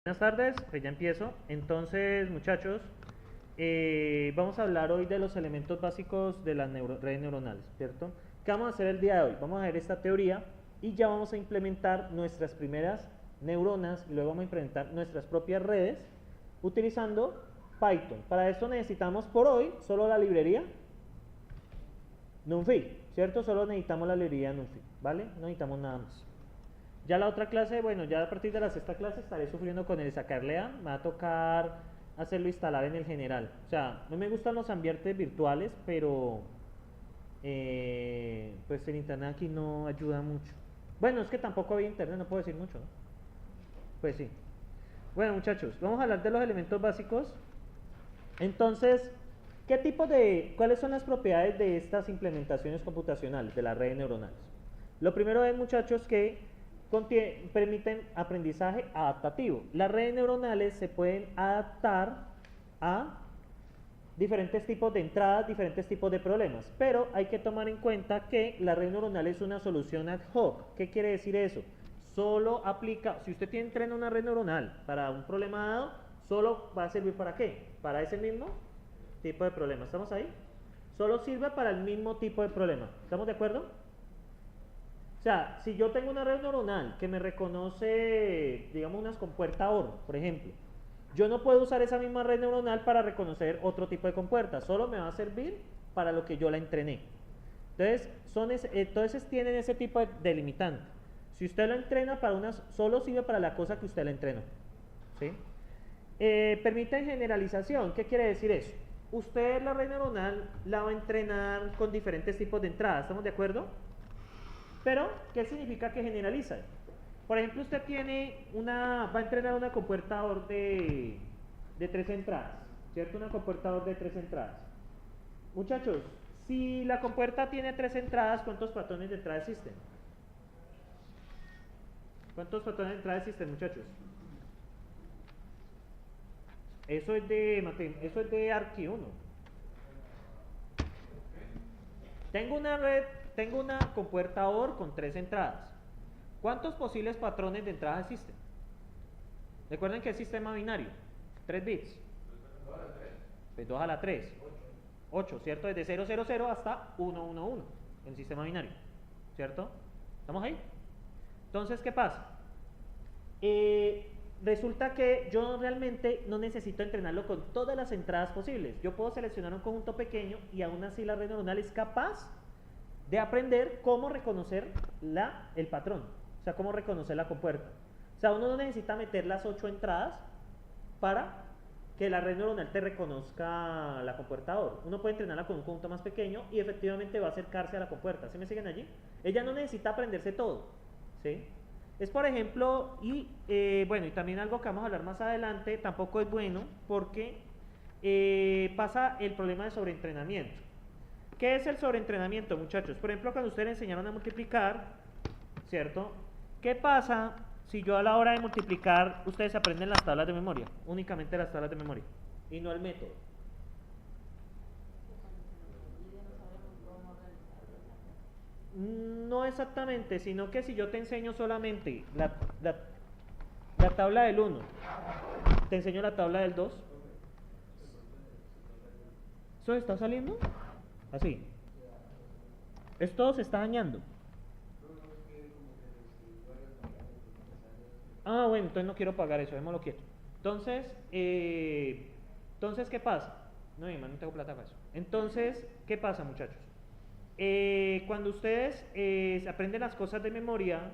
Buenas tardes, pues ya empiezo. Entonces, muchachos, vamos a hablar hoy de los elementos básicos de las redes neuronales, ¿cierto? ¿Qué vamos a hacer el día de hoy? Vamos a ver esta teoría y ya vamos a implementar nuestras primeras neuronas y luego vamos a implementar nuestras propias redes utilizando Python. Para esto necesitamos por hoy solo la librería NumPy, ¿cierto? Solo necesitamos la librería NumPy, ¿vale? No necesitamos nada más. Ya la otra clase, bueno, ya a partir de la sexta clase estaré sufriendo con el sacarlea. Me va a tocar hacerlo instalar en el general. O sea, no me gustan los ambientes virtuales, pero pues el internet aquí no ayuda mucho. Bueno, es que tampoco había internet, no puedo decir mucho, ¿no? Pues sí. Bueno, muchachos, vamos a hablar de los elementos básicos. Entonces, ¿cuáles son las propiedades de estas implementaciones computacionales, de las redes neuronales? Lo primero es, muchachos, que permiten aprendizaje adaptativo. Las redes neuronales se pueden adaptar a diferentes tipos de entradas, diferentes tipos de problemas, pero hay que tomar en cuenta que la red neuronal es una solución ad hoc. ¿Qué quiere decir eso? Solo aplica, si usted entrena una red neuronal para un problema dado, solo va a servir para qué? Para ese mismo tipo de problema. ¿Estamos ahí? Solo sirve para el mismo tipo de problema. ¿Estamos de acuerdo? O sea, si yo tengo una red neuronal que me reconoce, digamos, unas compuertas OR, por ejemplo, yo no puedo usar esa misma red neuronal para reconocer otro tipo de compuertas, solo me va a servir para lo que yo la entrené. Entonces tienen ese tipo de delimitante. Si usted lo entrena para unas, solo sirve para la cosa que usted la entrenó. ¿Sí? Permite generalización. ¿Qué quiere decir eso? Usted la red neuronal la va a entrenar con diferentes tipos de entradas, ¿estamos de acuerdo? Pero, ¿qué significa que generaliza? Por ejemplo, usted va a entrenar una compuerta OR de 3 entradas, ¿cierto? Una compuerta OR de 3 entradas. Muchachos, si la compuerta tiene 3 entradas, ¿cuántos patrones de entrada existen? ¿Cuántos patrones de entrada existen, muchachos? Eso es de Arqui 1. Tengo una compuerta OR con 3 entradas. ¿Cuántos posibles patrones de entrada existen? Recuerden que es sistema binario, 3 bits. Pues 2 a la 3. 8, ¿cierto? Desde 000 hasta 111 en sistema binario, ¿cierto? ¿Estamos ahí? Entonces, ¿qué pasa? Resulta que yo realmente no necesito entrenarlo con todas las entradas posibles. Yo puedo seleccionar un conjunto pequeño y aún así la red neuronal es capaz de aprender cómo reconocer el patrón. O sea, cómo reconocer la compuerta. O sea, uno no necesita meter las 8 entradas para que la red neuronal te reconozca la compuerta OR. Uno puede entrenarla con un conjunto más pequeño y efectivamente va a acercarse a la compuerta. ¿Sí me siguen allí? Ella no necesita aprenderse todo. ¿Sí? Es por ejemplo, bueno, y también algo que vamos a hablar más adelante, tampoco es bueno porque pasa el problema de sobreentrenamiento. ¿Qué es el sobreentrenamiento, muchachos? Por ejemplo, cuando ustedes le enseñaron a multiplicar, ¿cierto? ¿Qué pasa si yo a la hora de multiplicar ustedes aprenden las tablas de memoria? Únicamente las tablas de memoria y no el método. No exactamente, sino que si yo te enseño solamente la tabla del 1, te enseño la tabla del 2, ¿eso está saliendo? Así. Esto se está dañando. Ah, bueno, entonces no quiero pagar eso, démoslo quieto. Entonces, ¿qué pasa? No, mi hermano, no tengo plata para eso. Entonces, ¿qué pasa, muchachos? Cuando ustedes aprenden las cosas de memoria,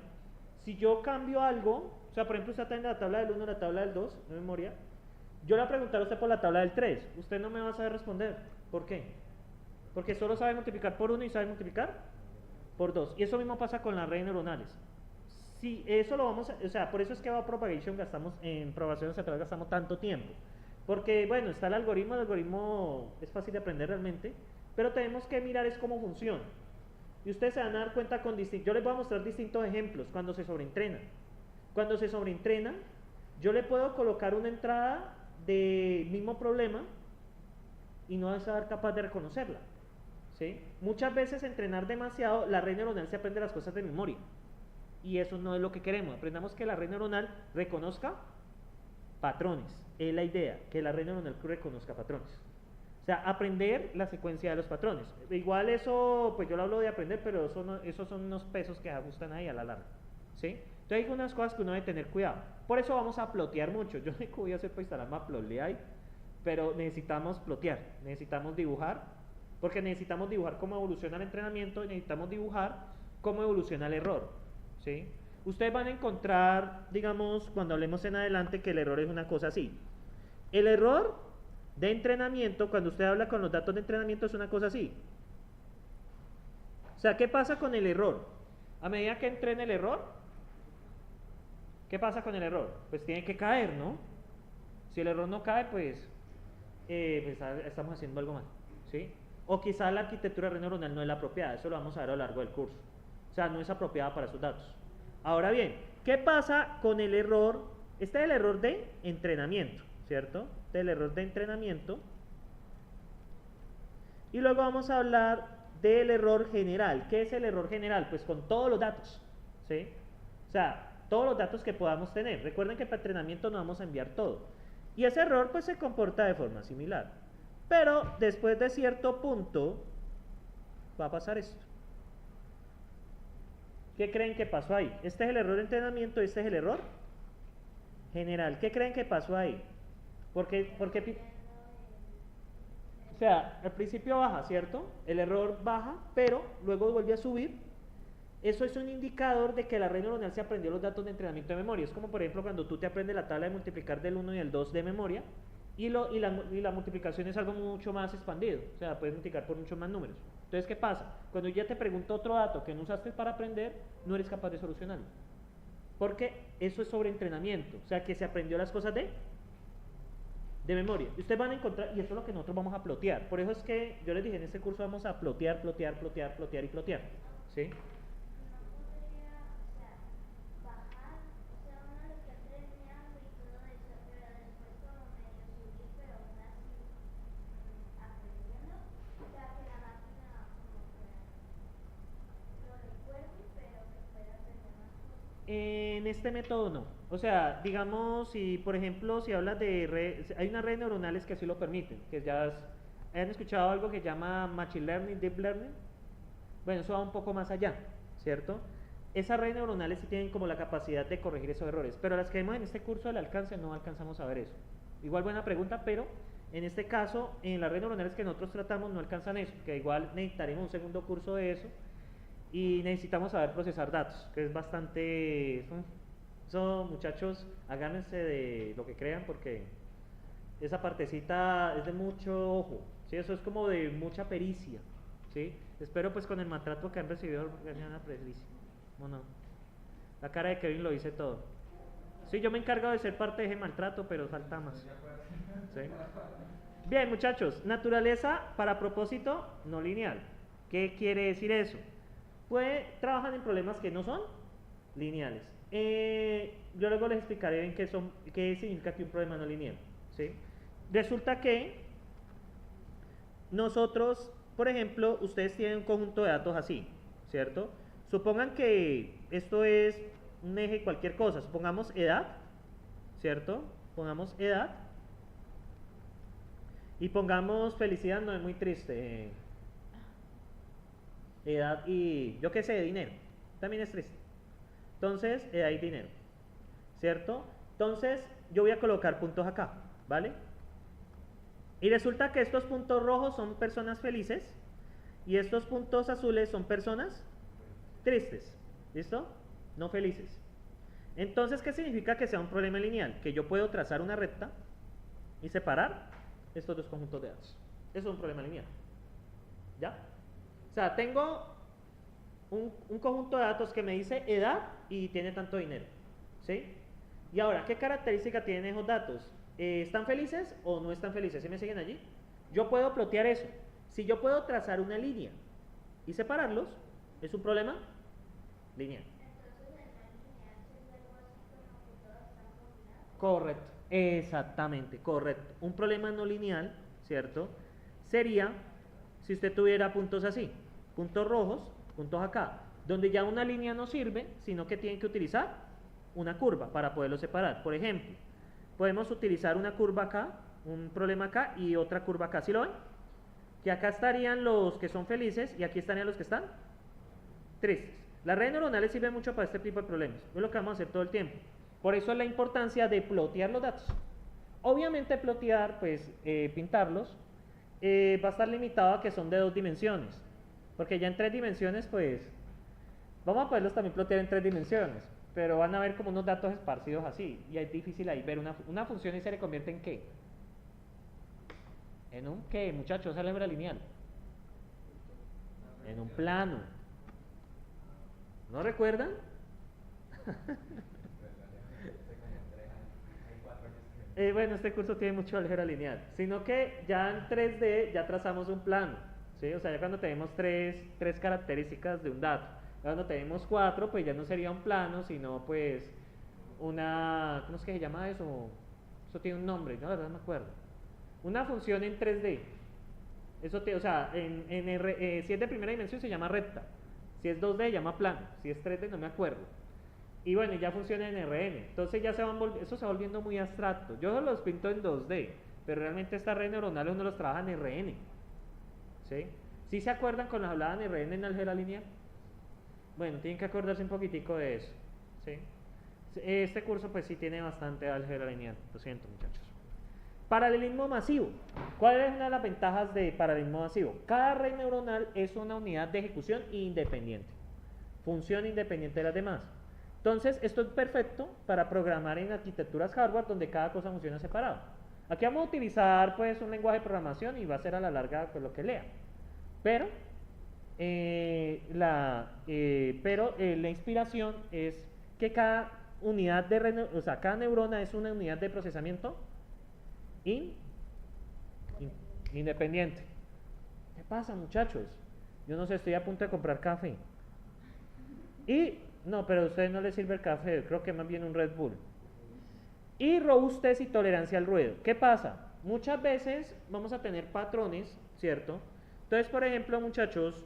si yo cambio algo, o sea, por ejemplo, usted aprende la tabla del 1, la tabla del 2 de memoria, yo le voy a preguntar a usted por la tabla del 3, usted no me va a saber responder. ¿Por qué? Porque solo sabe multiplicar por 1 y sabe multiplicar por 2. Y eso mismo pasa con las redes neuronales. Si eso lo vamos a, o sea, por eso es que en propagación hacia atrás gastamos tanto tiempo. Porque, bueno, está el algoritmo es fácil de aprender realmente, pero tenemos que mirar es cómo funciona. Y ustedes se van a dar cuenta yo les voy a mostrar distintos ejemplos cuando se sobreentrena. Cuando se sobreentrena, yo le puedo colocar una entrada del mismo problema y no va a ser capaz de reconocerla. ¿Sí? Muchas veces entrenar demasiado, la red neuronal se aprende las cosas de memoria. Y eso no es lo que queremos. Aprendamos que la red neuronal reconozca patrones. Es la idea, que la red neuronal reconozca patrones. O sea, aprender la secuencia de los patrones. Igual eso, pues yo lo hablo de aprender, pero esos son unos pesos que ajustan ahí a la larga. ¿Sí? Entonces hay algunas cosas que uno debe tener cuidado. Por eso vamos a plotear mucho. Yo no sé cómo voy a hacer para instalar Matplotlib ahí, pero necesitamos plotear, necesitamos dibujar, porque necesitamos dibujar cómo evoluciona el entrenamiento y necesitamos dibujar cómo evoluciona el error. ¿Sí? Ustedes van a encontrar, digamos, cuando hablemos en adelante, que el error es una cosa así. El error de entrenamiento, cuando usted habla con los datos de entrenamiento, es una cosa así. O sea, ¿qué pasa con el error? A medida que entrena el error, ¿qué pasa con el error? Pues tiene que caer, ¿no? Si el error no cae, pues estamos haciendo algo mal, ¿sí? O quizá la arquitectura de red neuronal no es la apropiada, eso lo vamos a ver a lo largo del curso. O sea, no es apropiada para sus datos. Ahora bien, ¿qué pasa con el error? Este es el error de entrenamiento, ¿cierto? Este es el error de entrenamiento. Y luego vamos a hablar del error general. ¿Qué es el error general? Pues con todos los datos, ¿sí? O sea, todos los datos que podamos tener. Recuerden que para entrenamiento no vamos a enviar todo. Y ese error pues se comporta de forma similar. Pero después de cierto punto va a pasar esto. ¿Qué creen que pasó ahí? Este es el error de entrenamiento, este es el error general. ¿Qué creen que pasó ahí? ¿Por qué? O sea, al principio baja, ¿cierto? El error baja, pero luego vuelve a subir. Eso es un indicador de que la red neuronal se aprendió los datos de entrenamiento de memoria. Es como, por ejemplo, cuando tú te aprendes la tabla de multiplicar del 1 y el 2 de memoria, y la multiplicación es algo mucho más expandido. O sea, puedes multiplicar por muchos más números. Entonces, ¿qué pasa? Cuando ya te pregunto otro dato que no usaste para aprender, no eres capaz de solucionarlo. Porque eso es sobre entrenamiento. O sea, que se aprendió las cosas de memoria. Y ustedes van a encontrar, y eso es lo que nosotros vamos a plotear. Por eso es que yo les dije en este curso vamos a plotear, plotear, plotear, plotear y plotear. ¿Sí? En este método no. O sea, digamos, si por ejemplo, si hablas de hay unas redes neuronales que así lo permiten, que ya han escuchado algo que llama Machine Learning, Deep Learning. Bueno, eso va un poco más allá, ¿cierto? Esas redes neuronales sí tienen como la capacidad de corregir esos errores, pero las que vemos en este curso del alcance no alcanzamos a ver eso. Igual buena pregunta, pero en este caso, en las redes neuronales que nosotros tratamos no alcanzan eso, que igual necesitaremos un segundo curso de eso. Y necesitamos saber procesar datos, que es bastante... Eso, muchachos, agárrense de lo que crean, porque esa partecita es de mucho ojo, ¿sí? Eso es como de mucha pericia, ¿sí? Espero pues con el maltrato que han recibido ganen una pericia. No. La cara de Kevin lo dice todo. Sí, yo me encargo de ser parte de ese maltrato, pero falta más. ¿Sí? Bien, muchachos, naturaleza para propósito no lineal. ¿Qué quiere decir eso? Pues trabajan en problemas que no son lineales. Yo luego les explicaré en qué significa que un problema no lineal, ¿sí? Resulta que nosotros, por ejemplo, ustedes tienen un conjunto de datos así, ¿cierto? Supongan que esto es un eje cualquier cosa, supongamos edad, ¿cierto? Pongamos edad y pongamos felicidad, no es muy triste. Edad y, yo qué sé, dinero, también es triste. Entonces, edad y dinero, ¿cierto? Entonces, yo voy a colocar puntos acá, ¿vale? Y resulta que estos puntos rojos son personas felices y estos puntos azules son personas tristes, ¿listo? No felices. Entonces, ¿qué significa que sea un problema lineal? Que yo puedo trazar una recta y separar estos dos conjuntos de datos. Eso es un problema lineal, ¿ya? O sea, tengo un conjunto de datos que me dice edad y tiene tanto dinero, ¿sí? Y ahora, ¿qué característica tienen esos datos? ¿Están felices o no están felices? ¿Sí me siguen allí? Yo puedo plotear eso. Si yo puedo trazar una línea y separarlos, ¿es un problema lineal? Correcto, exactamente, correcto. Un problema no lineal, ¿cierto? Sería si usted tuviera puntos así, puntos rojos, puntos acá, donde ya una línea no sirve, sino que tienen que utilizar una curva para poderlo separar. Por ejemplo, podemos utilizar una curva acá, un problema acá y otra curva acá. ¿Sí lo ven? Que acá estarían los que son felices y aquí estarían los que están tristes. Las redes neuronales sirven mucho para este tipo de problemas. Es lo que vamos a hacer todo el tiempo. Por eso es la importancia de plotear los datos. Obviamente plotear, pues pintarlos, va a estar limitado a que son de 2 dimensiones. Porque ya en 3 dimensiones, pues, vamos a poderlos también plotear en 3 dimensiones. Pero van a ver como unos datos esparcidos así. Y es difícil ahí ver una función y se le convierte en ¿qué? ¿En un qué, muchachos? Es álgebra lineal. En un plano. ¿No recuerdan? Bueno, este curso tiene mucho álgebra lineal, sino que ya en 3D ya trazamos un plano, ¿sí? O sea, ya cuando tenemos tres características de un dato, cuando tenemos 4, pues ya no sería un plano, sino pues una, ¿cómo es que se llama eso? Eso tiene un nombre, yo la verdad no me acuerdo. Una función en 3D, eso o sea, si es de primera dimensión se llama recta, si es 2D se llama plano, si es 3D no me acuerdo. Y bueno, ya funciona en RN. Entonces ya eso se va volviendo muy abstracto. Yo los pinto en 2D, pero realmente estas redes neuronales uno los trabaja en RN. ¿Sí? ¿Sí se acuerdan cuando hablaban RN en álgebra lineal? Bueno, tienen que acordarse un poquitico de eso. ¿Sí? Este curso pues sí tiene bastante álgebra lineal. Lo siento, muchachos. Paralelismo masivo. ¿Cuál es una de las ventajas de paralelismo masivo? Cada red neuronal es una unidad de ejecución independiente. Función independiente de las demás. Entonces, esto es perfecto para programar en arquitecturas hardware donde cada cosa funciona separado. Aquí vamos a utilizar pues un lenguaje de programación y va a ser a la larga pues, lo que lea. Pero, la inspiración es que cada unidad de o sea, cada neurona es una unidad de procesamiento independiente. ¿Qué pasa, muchachos? Yo no sé, estoy a punto de comprar café. No, pero a ustedes no les sirve el café, creo que más bien un Red Bull. Y robustez y tolerancia al ruido. ¿Qué pasa? Muchas veces vamos a tener patrones, ¿cierto? Entonces, por ejemplo, muchachos,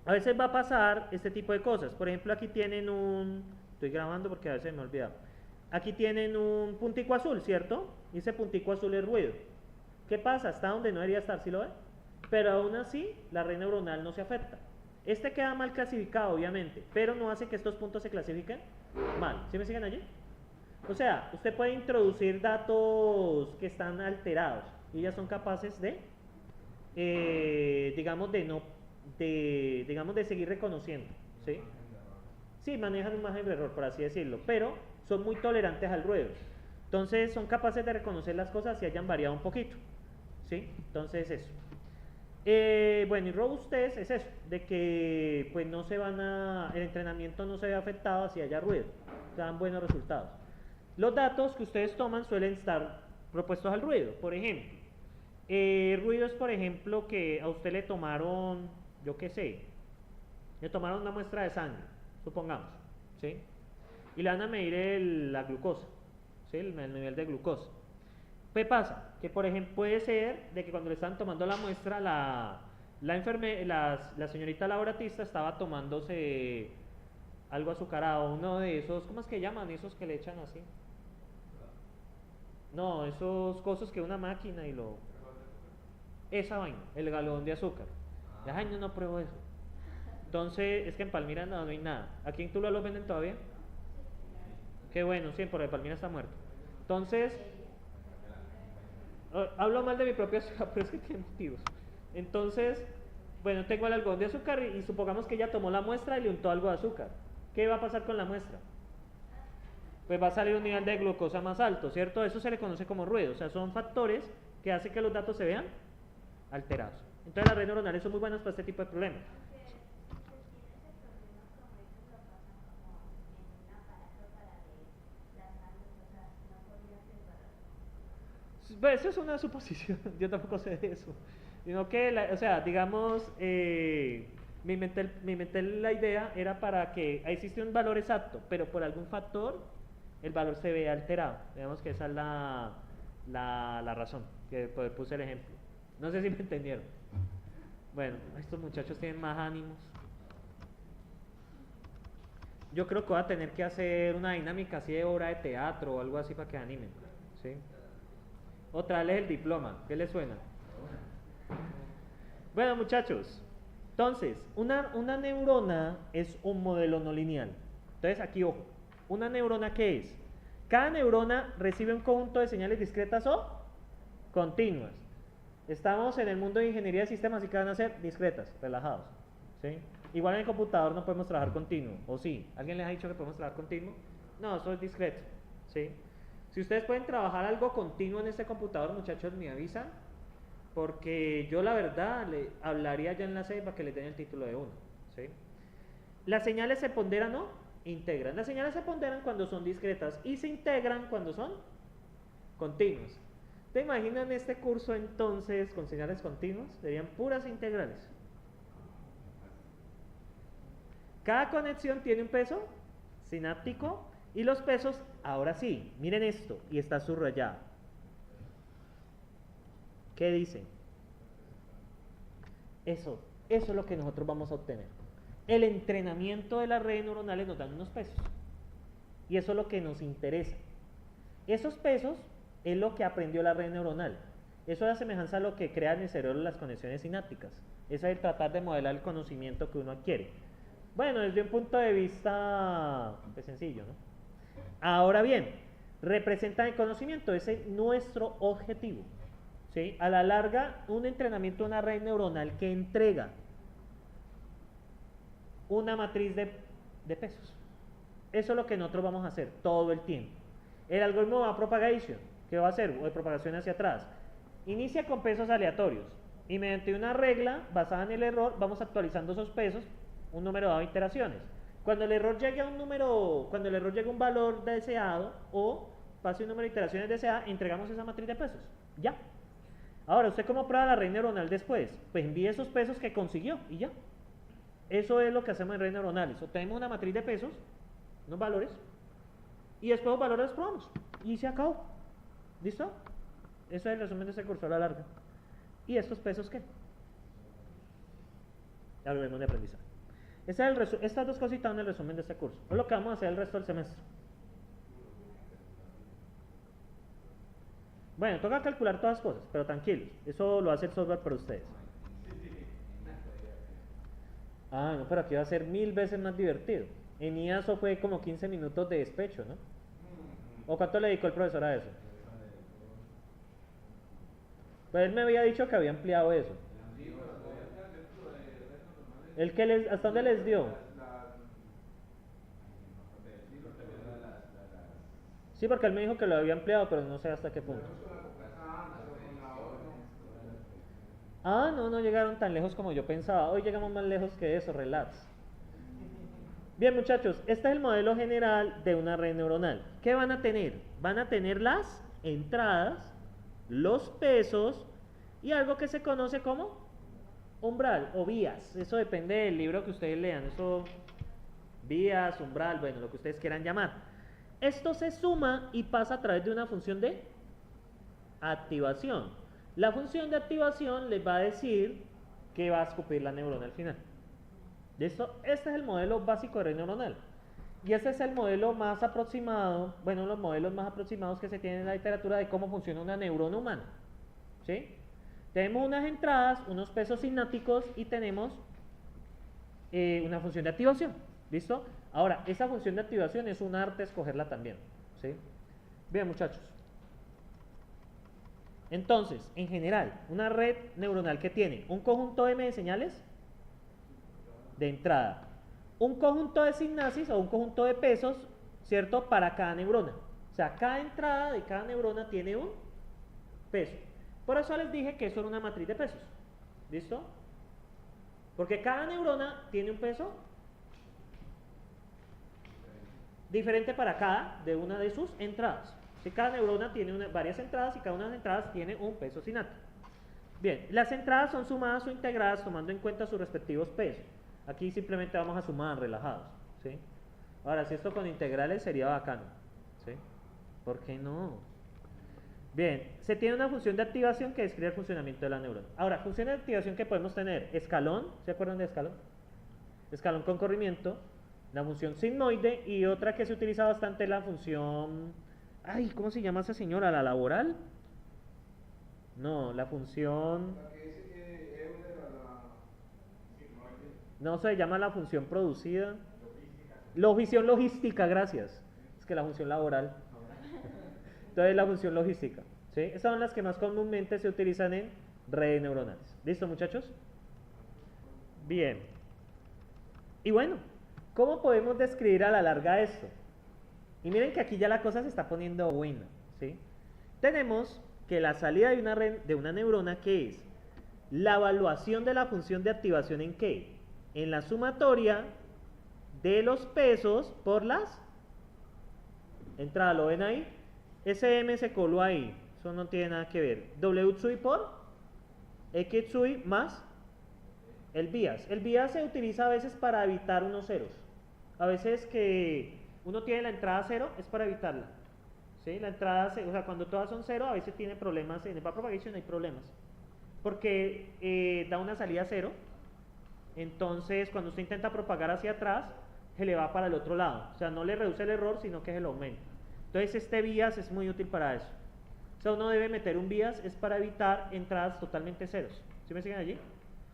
a veces va a pasar este tipo de cosas. Por ejemplo, aquí tienen estoy grabando porque a veces me he olvidado. Aquí tienen un puntico azul, ¿cierto? Y ese puntico azul es ruido. ¿Qué pasa? Está donde no debería estar, ¿sí lo ven? Pero aún así, la red neuronal no se afecta. Este queda mal clasificado, obviamente, pero no hace que estos puntos se clasifiquen mal. ¿Sí me siguen allí? O sea, usted puede introducir datos que están alterados y ya son capaces de, digamos, de seguir reconociendo. ¿Sí? Sí, manejan un margen de error, por así decirlo, pero son muy tolerantes al ruido. Entonces, son capaces de reconocer las cosas si hayan variado un poquito. ¿Sí? Entonces, eso. Bueno, y robustez es eso, de que pues no se el entrenamiento no se ve afectado si haya ruido, dan buenos resultados. Los datos que ustedes toman suelen estar propuestos al ruido, por ejemplo. Ruido es, por ejemplo, que a usted le tomaron, yo qué sé, le tomaron una muestra de sangre, supongamos, ¿sí? Y le van a medir la glucosa, ¿sí? El nivel de glucosa. ¿Qué pasa? Que por ejemplo puede ser de que cuando le están tomando la muestra la señorita laboratista estaba tomándose algo azucarado, uno de esos, ¿cómo es que llaman? Esos que le echan así. No, esos cosas que una máquina y esa vaina, el galón de azúcar. Ay, no pruebo eso. Entonces, es que en Palmira no hay nada. ¿Aquí en Tuluá los venden todavía? Qué bueno, sí, porque Palmira está muerto. Entonces, hablo mal de mi propia ciudad, pero es que tiene motivos. Entonces, bueno, tengo el algodón de azúcar y supongamos que ella tomó la muestra y le untó algo de azúcar. ¿Qué va a pasar con la muestra? Pues va a salir un nivel de glucosa más alto, ¿cierto? Eso se le conoce como ruido, o sea, son factores que hacen que los datos se vean alterados. Entonces las redes neuronales son muy buenas para este tipo de problemas. Pues eso es una suposición, yo tampoco sé de eso. Sino que, o sea, digamos, me inventé la idea, era para que existe un valor exacto, pero por algún factor el valor se ve alterado. Digamos que esa es la razón, que puse el ejemplo. No sé si me entendieron. Bueno, estos muchachos tienen más ánimos. Yo creo que voy a tener que hacer una dinámica así de obra de teatro o algo así para que animen. ¿sí? O traerles el diploma, ¿qué les suena? Bueno, muchachos, entonces, una neurona es un modelo no lineal. Entonces, aquí, ojo, ¿una neurona qué es? Cada neurona recibe un conjunto de señales discretas o continuas. Estamos en el mundo de ingeniería de sistemas y que van a ser discretas, relajados, ¿sí? Igual en el computador no podemos trabajar continuo, ¿o sí? ¿Alguien les ha dicho que podemos trabajar continuo? No, eso es discreto, ¿sí? Si ustedes pueden trabajar algo continuo en este computador, muchachos, me avisan, porque yo la verdad le hablaría ya en la sede para que les den el título de uno, ¿sí? Las señales se ponderan o integran. Las señales se ponderan cuando son discretas y se integran cuando son continuas. ¿Te imaginan este curso entonces con señales continuas? Serían puras integrales. Cada conexión tiene un peso sináptico y los pesos, ahora sí, miren esto, y está subrayado. ¿Qué dicen? Eso es lo que nosotros vamos a obtener. El entrenamiento de las redes neuronales nos dan unos pesos. Y eso es lo que nos interesa. Esos pesos es lo que aprendió la red neuronal. Eso es la semejanza a lo que crea en el cerebro las conexiones sinápticas. Eso es el tratar de modelar el conocimiento que uno adquiere. Bueno, desde un punto de vista pues, sencillo, ¿no? Ahora bien, representan el conocimiento, ese es nuestro objetivo, ¿sí? A la larga, un entrenamiento de una red neuronal que entrega una matriz de pesos. Eso es lo que nosotros vamos a hacer todo el tiempo. El algoritmo va a propagation, ¿qué va a hacer? O de propagación hacia atrás. Inicia con pesos aleatorios y mediante una regla basada en el error vamos actualizando esos pesos un número dado de iteraciones. Cuando el error llegue a un número, cuando el error llegue a un valor deseado o pase un número de iteraciones deseadas, entregamos esa matriz de pesos. Ya. Ahora, ¿usted cómo prueba la red neuronal después? Pues envíe esos pesos que consiguió y ya. Eso es lo que hacemos en redes neuronales. Obtenemos una matriz de pesos, unos valores, y después los valores los probamos. Y se acabó. ¿Listo? Eso es el resumen de este curso a la larga. ¿Y estos pesos qué? Algoritmos de aprendizaje. Estas dos cositas son el resumen de este curso. Es lo que vamos a hacer el resto del semestre. Bueno, toca calcular todas las cosas, pero tranquilos. Eso lo hace el software para ustedes. Ah, no, pero aquí va a ser 1000 veces más divertido. En IASO fue como 15 minutos de despecho, ¿no? ¿O cuánto le dedicó el profesor a eso? Pues él me había dicho que había ampliado eso. ¿Hasta dónde les dio? Sí, porque él me dijo que lo había ampliado, pero no sé hasta qué punto. Ah, no llegaron tan lejos como yo pensaba. Hoy llegamos más lejos que eso, relax. Bien, muchachos, este es el modelo general de una red neuronal. ¿Qué van a tener? Van a tener las entradas, los pesos y algo que se conoce como umbral o vías. Eso depende del libro que ustedes lean. Eso, vías, umbral, bueno, lo que ustedes quieran llamar. Esto se suma y pasa a través de una función de activación. La función de activación les va a decir que va a escupir la neurona al final. ¿Listo? Este es el modelo básico de red neuronal. Y este es el modelo más aproximado, bueno, los modelos más aproximados que se tienen en la literatura de cómo funciona una neurona humana. ¿Sí? Tenemos unas entradas, unos pesos sinápticos y tenemos una función de activación. ¿Listo? Ahora, esa función de activación es un arte escogerla también. ¿Sí? Bien, muchachos. Entonces, en general, una red neuronal que tiene un conjunto M de señales de entrada, un conjunto de sinapsis o un conjunto de pesos, ¿cierto? Para cada neurona. O sea, cada entrada de cada neurona tiene un peso. Por eso les dije que eso era una matriz de pesos. ¿Listo? Porque cada neurona tiene un peso diferente para cada de una de sus entradas. Si cada neurona tiene varias entradas y cada una de las entradas tiene un peso sináptico. Bien, las entradas son sumadas o integradas tomando en cuenta sus respectivos pesos. Aquí simplemente vamos a sumar relajados, ¿sí? Ahora, si esto con integrales sería bacano, ¿sí? ¿Por qué no? Bien, se tiene una función de activación que describe el funcionamiento de la neurona. Ahora, funciones de activación que podemos tener, escalón, ¿se acuerdan de escalón? Escalón con corrimiento, la función sigmoide y otra que se utiliza bastante, la función Ay, ¿cómo se llama esa señora? ¿La laboral? No, la función... La que dice que Euler a la... Sí, no, No se llama la función producida. La función logística, gracias. Es que la función laboral. Entonces la función logística. ¿Sí? Estas son las que más comúnmente se utilizan en redes neuronales. ¿Listo, muchachos? Bien. Y bueno, ¿cómo podemos describir a la larga esto? Y miren que aquí ya la cosa se está poniendo buena. ¿Sí? Tenemos que la salida de una, de una neurona, ¿qué es? La evaluación de la función de activación ¿en qué? En la sumatoria de los pesos por las entradas. ¿Lo ven ahí? SM se coló ahí. Eso no tiene nada que ver. W tsui por X tsui más el bias. El bias se utiliza a veces para evitar unos ceros. A veces que uno tiene la entrada cero es para evitarla. ¿Sí? La entrada, o sea, cuando todas son cero, a veces tiene problemas. En el backpropagation hay problemas. Porque da una salida cero. Entonces, cuando usted intenta propagar hacia atrás, se le va para el otro lado. O sea, no le reduce el error, sino que se lo aumenta. Entonces, este bias es muy útil para eso. O sea, uno debe meter un bias, es para evitar entradas totalmente ceros. ¿Sí me siguen allí?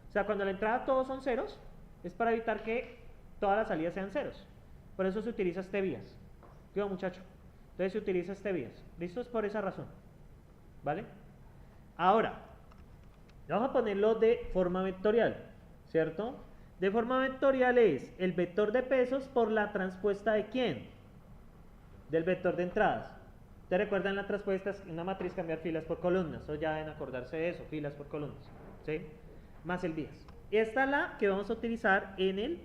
O sea, cuando la entrada todos son ceros, es para evitar que todas las salidas sean ceros. Por eso se utiliza este bias. ¿Qué va, muchacho? Entonces se utiliza este bias. ¿Listo? Es por esa razón. ¿Vale? Ahora, vamos a ponerlo de forma vectorial, ¿cierto? De forma vectorial es el vector de pesos por la transpuesta de ¿quién? Del vector de entradas. ¿Ustedes recuerdan la transpuesta? En una matriz cambiar filas por columnas. O ya deben acordarse de eso, filas por columnas. ¿Sí? Más el bias. Esta es la que vamos a utilizar en el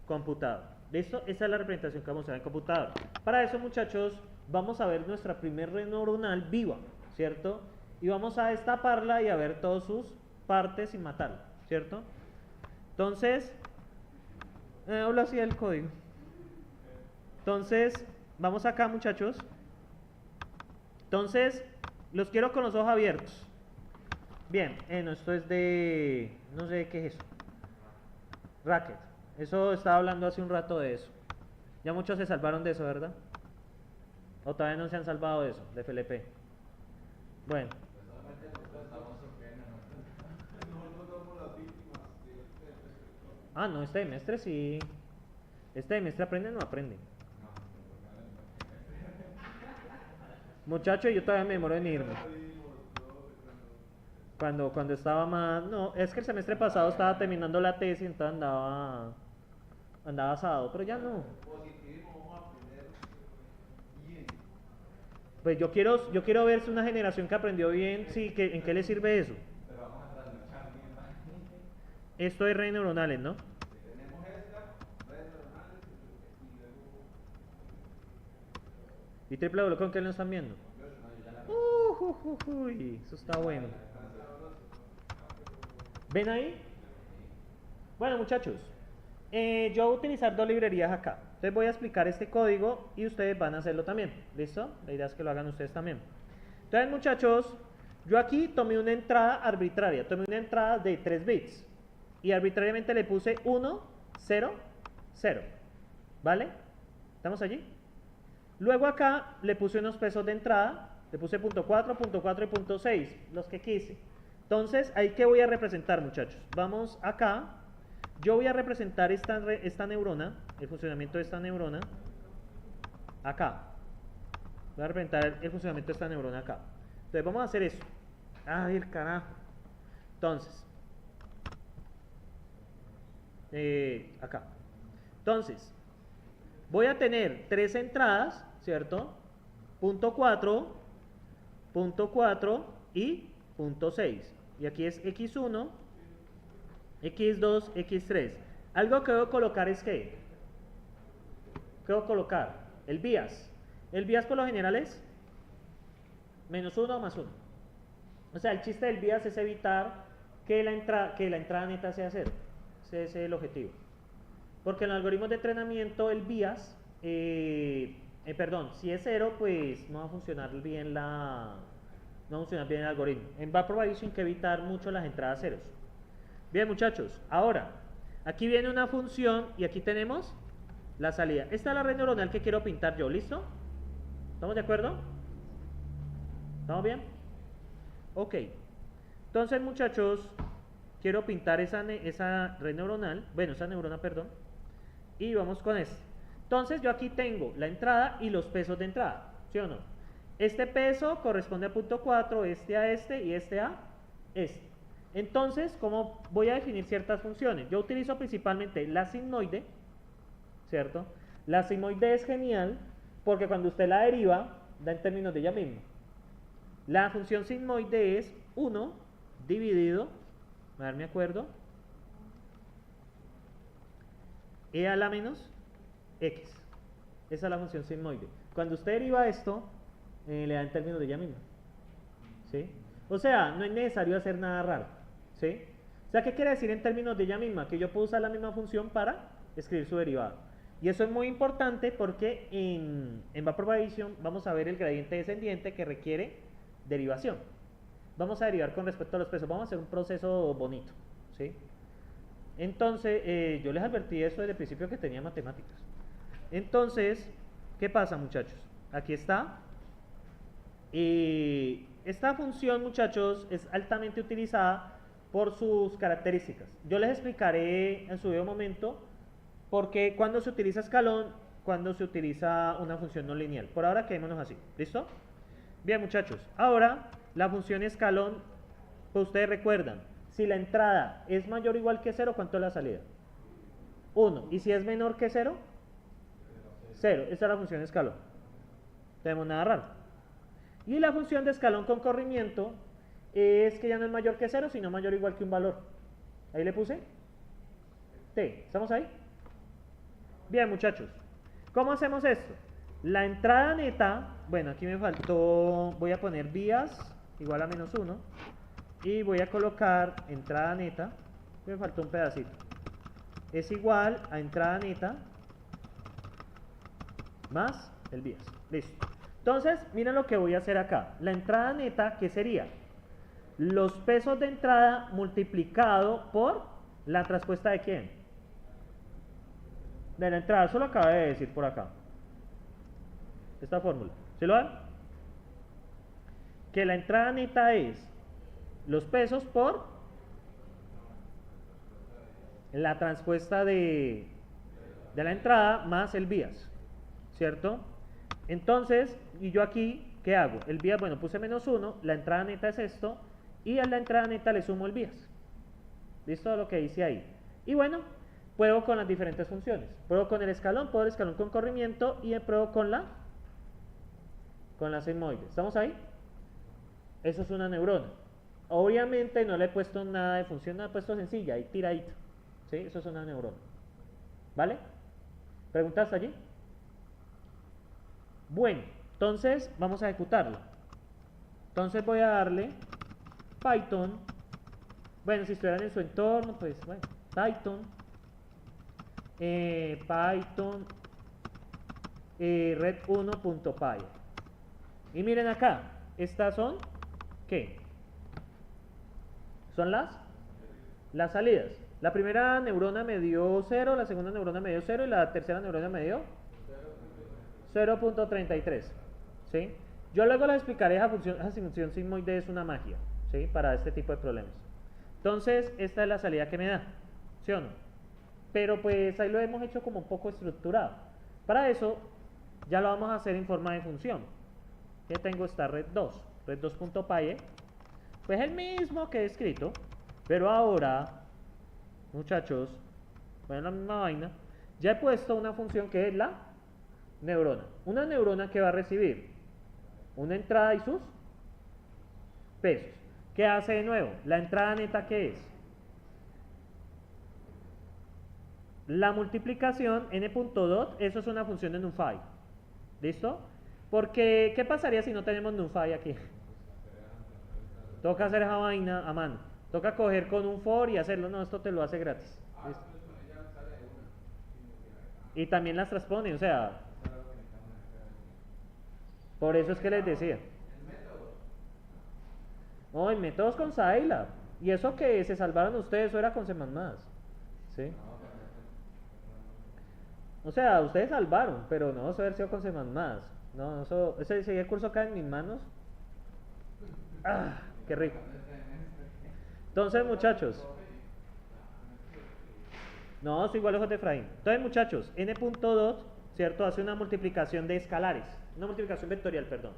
computador. ¿Listo? Esta es la representación que vamos a ver en computador. Para eso, muchachos, vamos a ver nuestra primer red neuronal viva, ¿cierto? Y vamos a destaparla y a ver todas sus partes y matarla, ¿cierto? Entonces, hablo así del código. Entonces, vamos acá, muchachos. Entonces, los quiero con los ojos abiertos. Bien, no, esto es de... no sé qué es eso. Racket. Eso estaba hablando hace un rato de eso. Ya muchos se salvaron de eso, ¿verdad? O todavía no se han salvado de eso, de FLP. Bueno. Ah, no, este semestre sí. Este semestre aprende o no aprende. Muchacho, yo todavía me demoro en irme. Cuando estaba más... No, es que el semestre pasado estaba terminando la tesis, entonces andaba asado, pero ya no. Pues yo quiero ver si una generación que aprendió bien, sí, ¿en qué le sirve eso? Esto es redes neuronales, ¿no? ¿Y triple W con qué lo están viendo? Eso está bueno. ¿Ven ahí? Bueno, muchachos, yo voy a utilizar dos librerías acá. Entonces voy a explicar este código y ustedes van a hacerlo también. ¿Listo? La idea es que lo hagan ustedes también. Entonces, muchachos, yo aquí tomé una entrada arbitraria. Tomé una entrada de 3 bits. Y arbitrariamente le puse 1, 0, 0. ¿Vale? ¿Estamos allí? Luego acá le puse unos pesos de entrada. Le puse .4, .4 y .6. Los que quise. Entonces, ahí que voy a representar, muchachos. Vamos acá. Yo voy a representar esta neurona, el funcionamiento de esta neurona, acá. Voy a representar el funcionamiento de esta neurona acá. Entonces vamos a hacer eso. Ay, el carajo. Entonces, acá. Entonces, voy a tener 3 entradas, ¿cierto? .4, .4 y .6. Y aquí es X1, X2, X3. Algo que debo colocar es ¿qué? ¿Qué debo colocar? El bias. El bias por lo general es -1 o +1. O sea, el chiste del bias es evitar que la entrada neta sea 0. Ese es el objetivo. Porque en los algoritmos de entrenamiento el bias, si es 0, pues no va a funcionar bien no va a funcionar bien el algoritmo. En backpropagation hay que evitar mucho las entradas ceros. Bien, muchachos, ahora, aquí viene una función y aquí tenemos la salida. Esta es la red neuronal que quiero pintar yo, ¿listo? ¿Estamos de acuerdo? ¿Estamos bien? Ok. Entonces, muchachos, quiero pintar esa red neuronal, bueno, esa neurona, perdón, y vamos con esto. Entonces, yo aquí tengo la entrada y los pesos de entrada, ¿sí o no? Este peso corresponde a punto 4, este a este y este a este. Entonces, ¿cómo voy a definir ciertas funciones? Yo utilizo principalmente la sigmoide, ¿cierto? La sigmoide es genial porque cuando usted la deriva, da en términos de ella misma. La función sigmoide es 1 dividido, a ver, me acuerdo, e a la menos x. Esa es la función sigmoide. Cuando usted deriva esto, le da en términos de ella misma. ¿Sí? O sea, no es necesario hacer nada raro. ¿Sí? O sea, ¿qué quiere decir en términos de ella misma? Que yo puedo usar la misma función para escribir su derivado. Y eso es muy importante porque en Vaporization vamos a ver el gradiente descendiente que requiere derivación. Vamos a derivar con respecto a los pesos. Vamos a hacer un proceso bonito. ¿Sí? Entonces, yo les advertí eso desde el principio que tenía matemáticas. Entonces, ¿qué pasa, muchachos? Aquí está. Esta función, muchachos, es altamente utilizada por sus características. Yo les explicaré en su debido momento por qué cuando se utiliza escalón, cuando se utiliza una función no lineal. Por ahora quedémonos así, ¿listo? Bien, muchachos, ahora la función escalón, pues ustedes recuerdan, si la entrada es mayor o igual que 0, ¿cuánto es la salida? 1. ¿Y si es menor que 0? 0. Esa es la función escalón. No tenemos nada raro. Y la función de escalón con corrimiento es que ya no es mayor que 0, sino mayor o igual que un valor. Ahí le puse t. ¿Estamos ahí? Bien, muchachos. ¿Cómo hacemos esto? La entrada neta, bueno, aquí me faltó, voy a poner vías igual a menos 1 y voy a colocar entrada neta, me faltó un pedacito, es igual a entrada neta más el vías. Listo. Entonces, miren lo que voy a hacer acá. La entrada neta, ¿qué sería? Los pesos de entrada multiplicado por la traspuesta de ¿quién? De la entrada. Eso lo acabé de decir por acá. Esta fórmula. ¿Se lo dan? Que la entrada neta es los pesos por la transpuesta de la entrada más el vías. ¿Cierto? Entonces, y yo aquí, ¿qué hago? El vías, bueno, puse menos 1, la entrada neta es esto, y a la entrada neta le sumo el vías. ¿Listo? Lo que hice ahí. Y bueno, pruebo con las diferentes funciones. Pruebo con el escalón, puedo el escalón con corrimiento, y pruebo con la sigmoide. ¿Estamos ahí? Eso es una neurona. Obviamente no le he puesto nada de función, nada he puesto sencilla, ahí tiradito. ¿Sí? Eso es una neurona. ¿Vale? ¿Preguntas allí? Bueno, entonces vamos a ejecutarlo. Entonces voy a darle Python. Bueno, si estuvieran en su entorno, pues bueno, Python. Python red1.py. Y miren acá, estas son, ¿qué? Son las salidas. La primera neurona me dio 0, la segunda neurona me dio 0 y la tercera neurona me dio 0.33. ¿Sí? Yo luego les explicaré esa función sigmoide es una magia, ¿sí? Para este tipo de problemas. Entonces, esta es la salida que me da, ¿sí o no? Pero pues ahí lo hemos hecho como un poco estructurado. Para eso, ya lo vamos a hacer en forma de función. Ya tengo esta red2, red2.py, pues el mismo que he escrito, pero ahora, muchachos, bueno, la misma vaina, ya he puesto una función que es la neurona. Una neurona que va a recibir una entrada y sus pesos. ¿Qué hace de nuevo? La entrada neta, ¿qué es? La multiplicación n.dot, eso es una función de NumPy. ¿Listo? Porque, ¿qué pasaría si no tenemos NumPy aquí? Toca hacer esa vaina a mano. Toca coger con un for y hacerlo. No, esto te lo hace gratis. ¿Listo? Y también las transpone, o sea, por eso es que les decía. No, en métodos con Scilab. Y eso que se salvaron ustedes, eso era con C++. ¿Sí? O sea, ustedes salvaron, pero no, eso haber sido con C++. No, ese curso cae en mis manos. ¡Ah! ¡Qué rico! Entonces, muchachos. No, es igual a J. Efraín. Entonces, muchachos, n.dot, ¿cierto? Hace una multiplicación de escalares. Una multiplicación vectorial, perdón.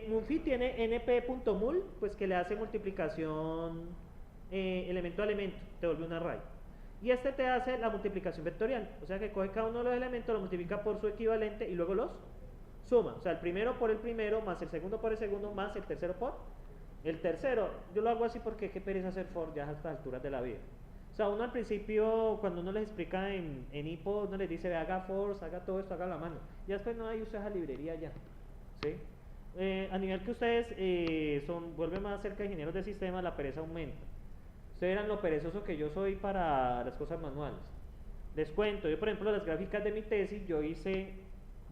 Mufi tiene np.mul, pues que le hace multiplicación elemento a elemento, te vuelve un array. Y este te hace la multiplicación vectorial, o sea que coge cada uno de los elementos, lo multiplica por su equivalente y luego los suma. O sea, el primero por el primero, más el segundo por el segundo, más el tercero por el tercero. Yo lo hago así porque qué pereza hacer for ya a estas alturas de la vida. O sea, uno al principio, cuando uno les explica en IPO, uno les dice, haga for, haga todo esto, haga la mano. Y después no hay usted esa librería ya. ¿Sí? A nivel que ustedes vuelven más cerca de ingenieros de sistemas, la pereza aumenta. Ustedes eran lo perezoso que yo soy para las cosas manuales. Les cuento, yo por ejemplo las gráficas de mi tesis, yo hice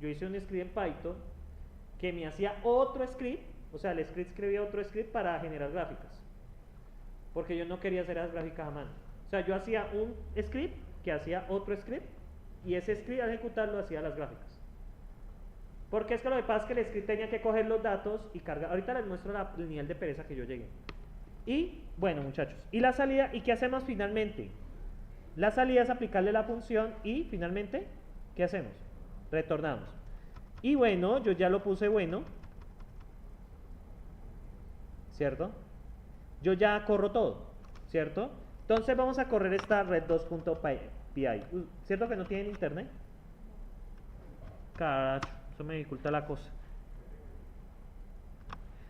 un script en Python que me hacía otro script, o sea el script escribía otro script para generar gráficas. Porque yo no quería hacer esas gráficas a mano. O sea, yo hacía un script que hacía otro script y ese script al ejecutarlo hacía las gráficas. Porque es que lo que pasa es que el script tenía que coger los datos y cargar. Ahorita les muestro el nivel de pereza que yo llegué. Y bueno, muchachos, y la salida, ¿y qué hacemos finalmente? La salida es aplicarle la función y finalmente, ¿qué hacemos? Retornamos. Y bueno, yo ya lo puse bueno, ¿cierto? Yo ya corro todo, ¿cierto? Entonces vamos a correr esta red2.py. ¿Cierto que no tienen internet? Carajo, eso me dificulta la cosa.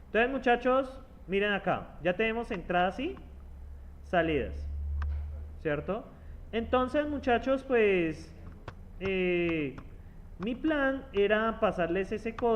Entonces, muchachos, miren acá, ya tenemos entradas y salidas, ¿cierto? Entonces, muchachos, pues mi plan era pasarles ese código.